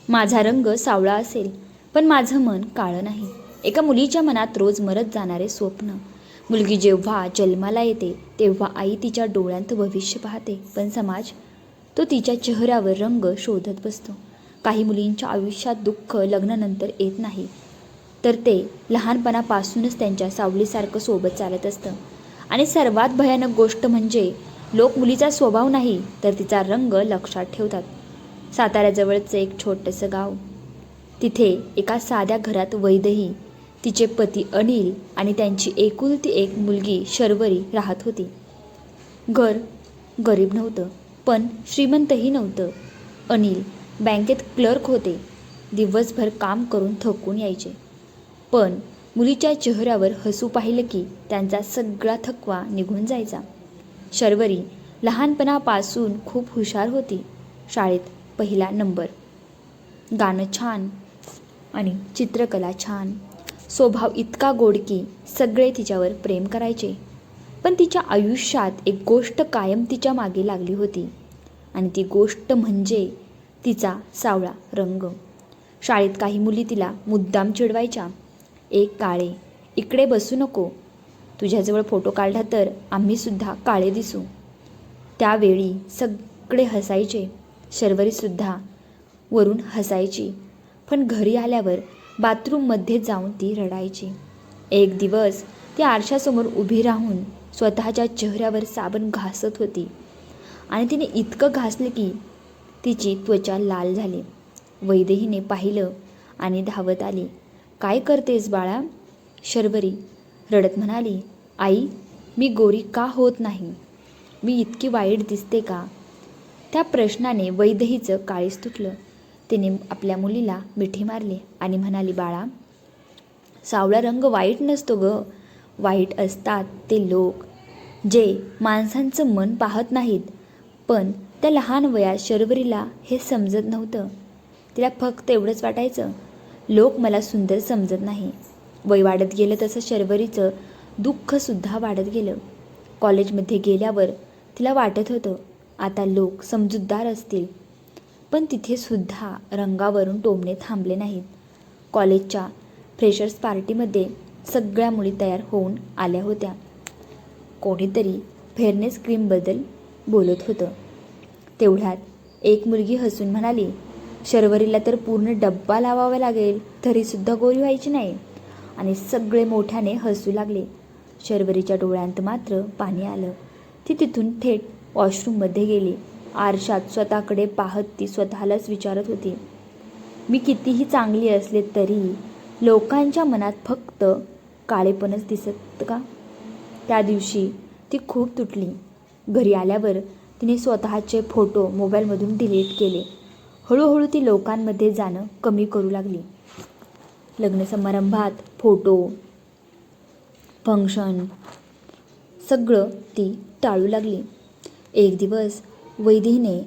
माझा रंग सावळा असेल, पण माझं मन काळं नाही. एका मुलीच्या मनात रोज मरत जाणारे स्वप्न. मुलगी जेव्हा जन्माला येते तेव्हा आई तिच्या डोळ्यांत भविष्य पाहते, पण समाज तो तिच्या चेहऱ्यावर रंग शोधत बसतो. काही मुलींच्या आयुष्यात दुःख लग्नानंतर येत नाही, तर ते लहानपणापासूनच त्यांच्या सावलीसारखं सोबत चालत असतं. आणि सर्वात भयानक गोष्ट म्हणजे लोक मुलीचा स्वभाव नाही तर तिचा रंग लक्षात ठेवतात. साताऱ्याजवळचं एक छोटंसं गाव. तिथे एका साध्या घरात वैदेही, तिचे पती अनिल आणि त्यांची एकुलती एक मुलगी शर्वरी राहत होती. घर गरीब नव्हतं, पण श्रीमंतही नव्हतं. अनिल बँकेत क्लर्क होते. दिवसभर काम करून थकून यायचे, पण मुलीच्या चेहऱ्यावर हसू पाहिलं की त्यांचा सगळा थकवा निघून जायचा. शर्वरी लहानपणापासून खूप हुशार होती. शाळेत पहिला नंबर, गाणं छान आणि चित्रकला छान. स्वभाव इतका गोड की सगळे तिच्यावर प्रेम करायचे. पण तिच्या आयुष्यात एक गोष्ट कायम तिच्या मागे लागली होती, आणि ती गोष्ट म्हणजे तिचा सावळा रंग. शाळेत काही मुली तिला मुद्दाम चिडवायच्या. एक काळे, इकडे बसू नको, तुझ्याजवळ फोटो काढला तर आम्हीसुद्धा काळे दिसू. त्यावेळी सगळे हसायचे. शर्वरीसुद्धा वरून हसायची, पण घरी आल्यावर बाथरूममध्ये जाऊन ती रडायची. एक दिवस ती आरशासमोर उभी राहून स्वतःच्या चेहऱ्यावर साबण घासत होती, आणि तिने इतकं घासले की तिची त्वचा लाल झाली. वैदेहीने पाहिलं आणि धावत आली. काय करतेस बाळा? शर्वरी रडत म्हणाली, आई, मी गोरी का होत नाही? मी इतकी वाईट दिसते का? त्या प्रश्नाने वैदेहीचं काळीज तुटलं. तिने आपल्या मुलीला मिठी मारली आणि म्हणाली, बाळा, सावळा रंग वाईट नसतो ग. वाईट असतात ते लोक जे माणसांचं मन पाहत नाहीत. पण त्या लहान वयात शर्वरीला हे समजत नव्हतं. तिला फक्त एवढंच वाटायचं, लोक मला सुंदर समजत नाही. वय वाढत गेलं तसं शर्वरीचं दुःखसुद्धा वाढत गेलं. कॉलेजमध्ये गेल्यावर तिला वाटत होतं आता लोक समजूतदार असतील, पण तिथेसुद्धा रंगावरून टोमणे थांबले नाहीत. कॉलेजच्या फ्रेशर्स पार्टीमध्ये सगळ्या मुली तयार होऊन आल्या होत्या. कोणीतरी फेअरनेस क्रीमबद्दल बोलत होतं. तेवढ्यात एक मुलगी हसून म्हणाली, शर्वरीला तर पूर्ण डब्बा लावावा लागेल तरीसुद्धा गोरी व्हायची नाही. आणि सगळे मोठ्याने हसू लागले. शर्वरीच्या डोळ्यांत मात्र पाणी आलं. ती तिथून थेट वॉशरूममध्ये गेली. आरशात स्वतःकडे पाहत ती स्वतःलाच विचारत होती, मी कितीही चांगली असले तरी लोकांच्या मनात फक्त काळेपणच दिसत का? त्या दिवशी ती खूप तुटली. घरी आल्यावर तिने स्वतःचे फोटो मोबाईलमधून डिलीट केले. हळूहळू ती लोकांमध्ये जाणं कमी करू लागली. लग्न समारंभात फोटो, फंक्शन सगळं ती टाळू लागली. एक दिवस वैदेहीने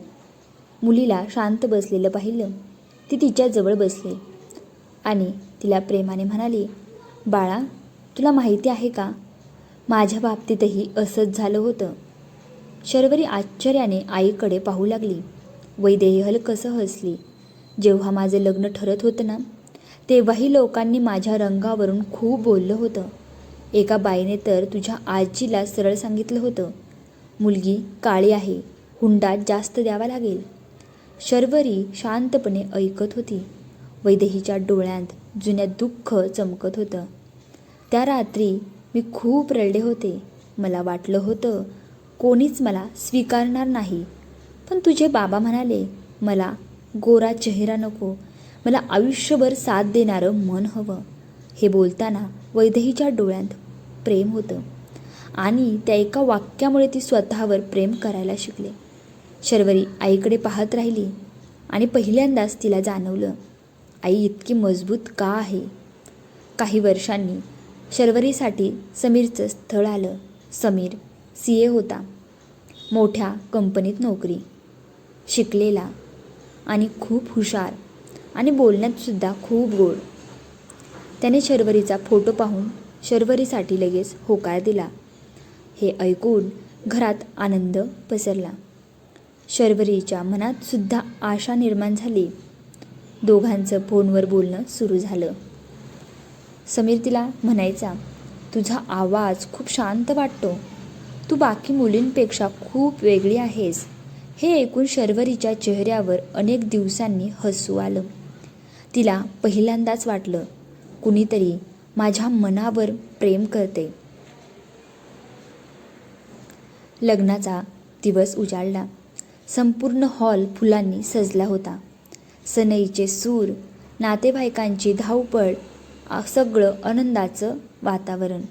मुलीला शांत बसलेलं पाहिलं. ती तिच्याजवळ बसली आणि तिला प्रेमाने म्हणाली, बाळा, तुला माहिती आहे का, माझ्या बाबतीतही असंच झालं होतं. शर्वरी आश्चर्याने आईकडे पाहू लागली. वैदेही हलकसं हसली. जेव्हा माझं लग्न ठरत होतं ना, तेव्हाही लोकांनी माझ्या रंगावरून खूप बोललं होतं. एका बाईने तर तुझ्या आजीला सरळ सांगितलं होतं, मुलगी काळी आहे, हुंडा जास्त द्यावा लागेल. शर्वरी शांतपणे ऐकत होती. वैदेहीच्या डोळ्यांत जुन्या दुःख चमकत होतं. त्या रात्री मी खूप रडले होते. मला वाटलं होतं कोणीच मला स्वीकारणार नाही, पण तुझे बाबा म्हणाले, मला गोरा चेहरा नको, मला आयुष्यभर साथ देणारं मन हवं. हे बोलताना वैदेहीच्या डोळ्यांत प्रेम होतं, आणि त्या एका वाक्यामुळे ती स्वतःवर प्रेम करायला शिकले. शर्वरी आईकडे पाहत राहिली आणि पहिल्यांदाच तिला जाणवलं, आई इतकी मजबूत का आहे. काही वर्षांनी शर्वरीसाठी समीरचं स्थळ आलं. समीर CA होता. मोठ्या कंपनीत नोकरी, शिकलेला आणि खूप हुशार, आणि बोलण्यातसुद्धा खूप गोड. त्याने शर्वरीचा फोटो पाहून शर्वरीसाठी लगेच होकार दिला. हे ऐकून घरात आनंद पसरला. शर्वरीच्या मनात सुद्धा आशा निर्माण झाली. दोघांचं फोनवर बोलणं सुरू झालं. समीर तिला म्हणायचा, तुझा आवाज खूप शांत वाटतो. तू बाकी मुलींपेक्षा खूप वेगळी आहेस. हे ऐकून शर्वरीच्या चेहऱ्यावर अनेक दिवसांनी हसू आलं. तिला पहिल्यांदाच वाटलं, कुणीतरी माझ्या मनावर प्रेम करते. लग्नाचा दिवस उजाडला. संपूर्ण हॉल फुलांनी सजला होता. सनईचे सूर, नातेवाईकांची धावपळ, सगळं आनंदाचं वातावरण.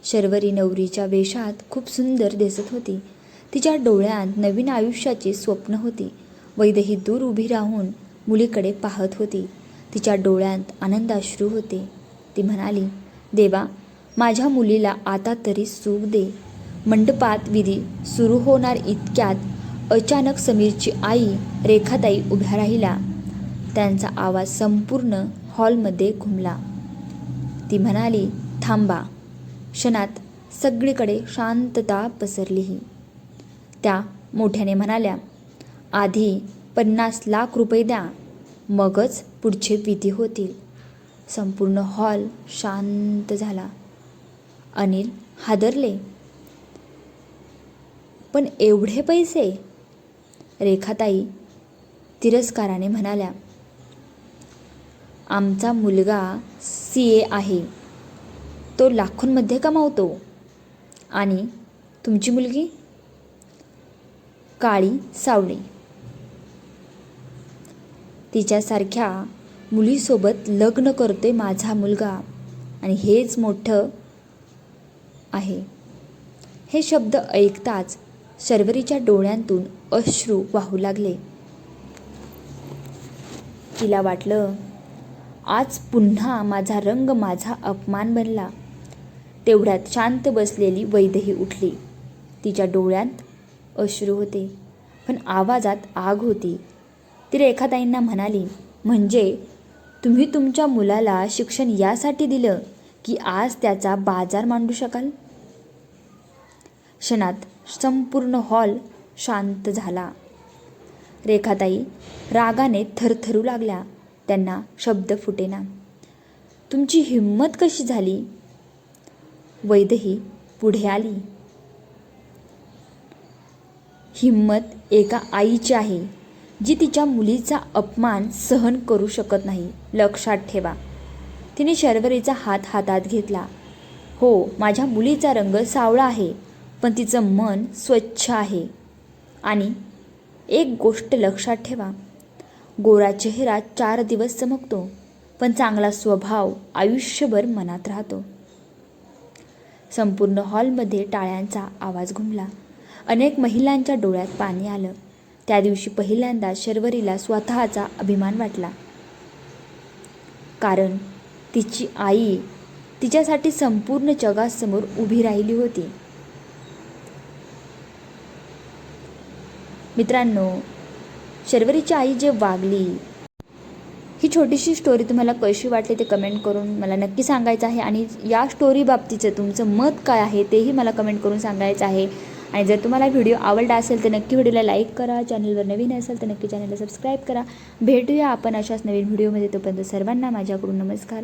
शर्वरी नवरीच्या वेशात खूप सुंदर दिसत होती. तिच्या डोळ्यात नवीन आयुष्याची स्वप्न होती. वैदेही दूर उभी राहून मुलीकडे पाहत होती. तिच्या डोळ्यात आनंदाश्रू होते. ती म्हणाली, देवा, माझ्या मुलीला आता तरी सुख दे. मंडपात विधी सुरू होणार इतक्यात अचानक समीरची आई रेखाताई उभ्या राहिल्या. त्यांचा आवाज संपूर्ण हॉलमध्ये घुमला. ती म्हणाली, थांबा. क्षणात सगळीकडे शांतता पसरली. त्या मोठ्याने म्हणाल्या, आधी 50 लाख रुपये द्या, मगच पुढचे विधी होतील. संपूर्ण हॉल शांत झाला. अनिल हादरले. पण एवढे पैसे? रेखाताई तिरस्काराने म्हणाल्या, आमचा मुलगा CA आहे. तो लाखोंमध्ये कमावतो. आणि तुमची मुलगी? काळी सावळी. तिच्यासारख्या मुलीसोबत लग्न करतोय माझा मुलगा, आणि हेच मोठं आहे. हे शब्द ऐकताच शर्वरीच्या डोळ्यांतून अश्रू वाहू लागले. तिला वाटलं, आज पुन्हा माझा रंग माझा अपमान बनला. तेवढ्यात शांत बसलेली वैदेही उठली. तिच्या डोळ्यात अश्रू होते, पण आवाजात आग होती. ती रेखाताईंना म्हणाली, म्हणजे तुम्ही तुमच्या मुलाला शिक्षण यासाठी दिलं की आज त्याचा बाजार मांडू शकाल? क्षणात संपूर्ण हॉल शांत झाला. रेखाताई रागाने थरथरू लागल्या. त्यांना शब्द फुटेना. तुमची हिंमत कशी झाली? वैदेही पुढे आली. हिंमत एका आईची आहे, जी तिच्या मुलीचा अपमान सहन करू शकत नाही. लक्षात ठेवा. तिने शर्वरीचा हात हातात घेतला. हो, माझ्या मुलीचा रंग सावळा आहे, पण तिचं मन स्वच्छ आहे. आणि एक गोष्ट लक्षात ठेवा, गोरा चेहरा 4 दिवस चमकतो, पण चांगला स्वभाव आयुष्यभर मनात राहतो. संपूर्ण हॉलमध्ये टाळ्यांचा आवाज घुमला. अनेक महिलांच्या डोळ्यात पाणी आलं. त्या दिवशी पहिल्यांदा शर्वरीला स्वतःचा अभिमान वाटला. कारण तिची आई तिच्यासाठी संपूर्ण जगासमोर उभी राहिली होती. मित्रांनो, शर्वरीची आई जे वागली, ही छोटीशी स्टोरी तुम्हाला कशी वाटली ते कमेंट करून मला नक्की सांगायचं आहे. आणि या स्टोरी बाबतीचं तुमचं मत काय आहे तेही मला कमेंट करून सांगायचं आहे. आणि जर तुम्हाला व्हिडिओ आवडला असेल तर नक्की व्हिडिओला लाईक करा. चॅनलवर नवीन असेल तर नक्की चॅनलला सबस्क्राईब करा. भेटूया आपण अशाच नवीन व्हिडिओमध्ये. तोपर्यंत सर्वांना माझ्याकडून नमस्कार.